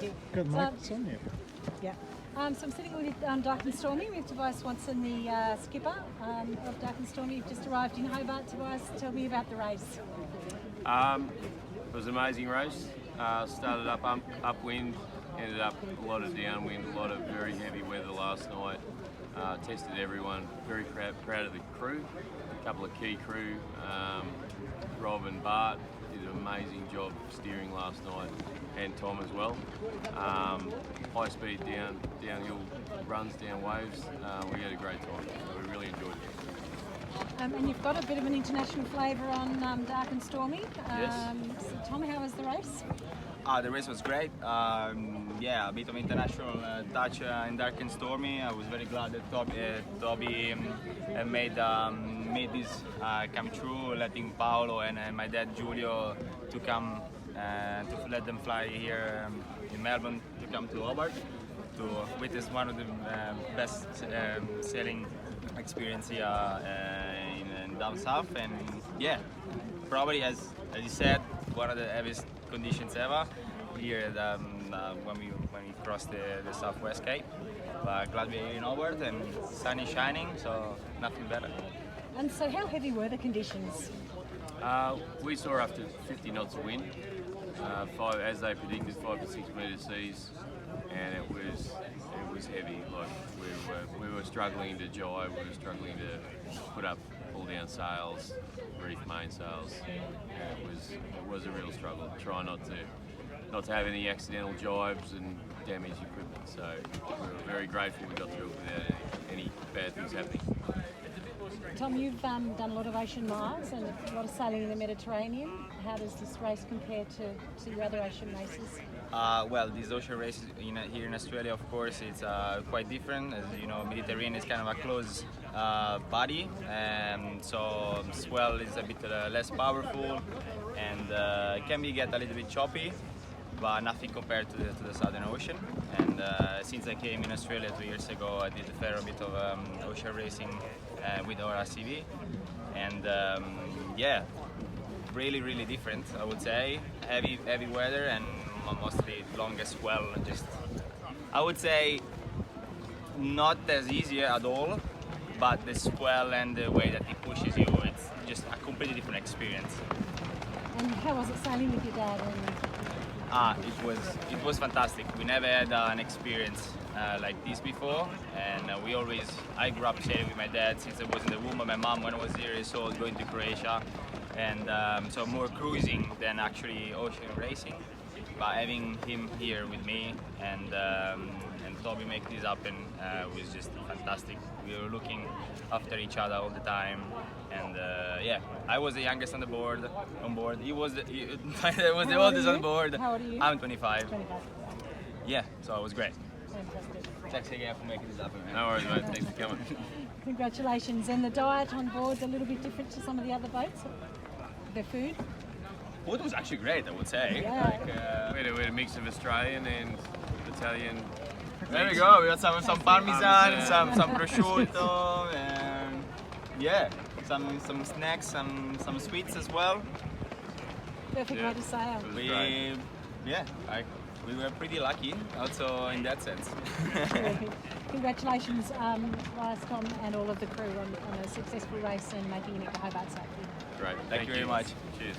you. Good luck, Sonia. Yeah. So I'm sitting with Dark and Stormy with Tobias Swanson, the skipper of Dark and Stormy. You've just arrived in Hobart. Tobias, tell me about the race. It was an amazing race. Started up upwind, ended up a lot of downwind, a lot of very heavy weather last night. Tested everyone, very proud of the crew. A couple of key crew, Rob and Bart did an amazing job steering last night, and Tom as well. High speed downhill runs, down waves. We had a great time, so we really enjoyed it. And you've got a bit of an international flavour on Dark and Stormy. Yes. So Tom, how was the race? The race was great. Yeah, a bit of international touch in Dark and Stormy. I was very glad that Toby made this come true, letting Paolo and my dad Giulio to come to let them fly here in Melbourne, to come to Hobart to witness one of the best sailing experience here in down south. And yeah, probably as you said, one of the heaviest conditions ever here when we crossed the Southwest Cape. But glad we're here in Hobart and sun is shining, so nothing better. And so how heavy were the conditions? We saw up to 50 knots of wind, as they predicted, 5 to 6 metre seas, and it was heavy. Like we were struggling to jibe, we were struggling to pull down sails, reef mainsails, and it was a real struggle. Try not to have any accidental jibes and damaged equipment. So we were very grateful we got through it without any bad things happening. Tom, you've done a lot of ocean miles and a lot of sailing in the Mediterranean. How does this race compare to your other ocean races? Well, these ocean races here in Australia, of course, it's quite different. As you know, Mediterranean is kind of a close body, and so swell is a bit less powerful, and can get a little bit choppy, but nothing compared to the Southern Ocean. And since I came in Australia 2 years ago, I did a fair bit of ocean racing with ORCV, and yeah, really different, I would say. Heavy weather and mostly longest swell. Just, I would say, not as easy at all, but the swell and the way that it pushes you, it's just a completely different experience. And how was it sailing with your dad? It was fantastic. We never had an experience like this before, and I grew up sailing with my dad since I was in the womb of my mom when I was 0 years old, going to Croatia, and so more cruising than actually ocean racing. But having him here with me and Toby make this happen was just fantastic. We were looking after each other all the time, and yeah, I was the youngest on board. He was I was the oldest on board. How old are you? I'm 25. 25. Yeah, so it was great. Fantastic. Thanks again for making this happen, man. No worries, mate. Thanks for coming. Congratulations. And the diet on board is a little bit different to some of the other boats? The food? Food was actually great, I would say. Yeah. We had a mix of Australian and Italian. There we go. We got some parmesan, some prosciutto, and yeah, some snacks, some sweets as well. Perfect way to sail. It was great. We were pretty lucky, also in that sense. Congratulations, Tobias, Tom, and all of the crew on a successful race and making it to Hobart safely. Great. Thank you very much. Cheers.